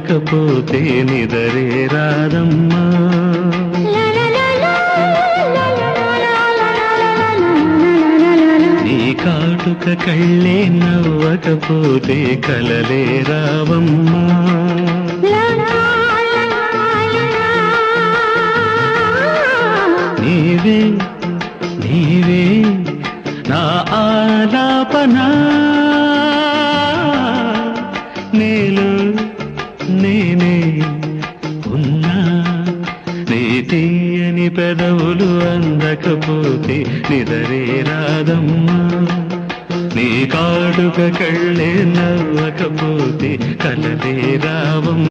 నవ్వకపోతే నిదరే రాదమ్మా. నీ కాటుక కళ్ళే నవ్వకపోతే కలలే రావమ్మా. నీవే నీవే నా ఆలాపనా, నేను నేనే ఉన్నా. నీ తీయని పెదవులు అందకపోతే నిదరే రాదమ్మా. నీ కాటుక కళ్ళే నవ్వకపోతే కలలే రావమ్మా.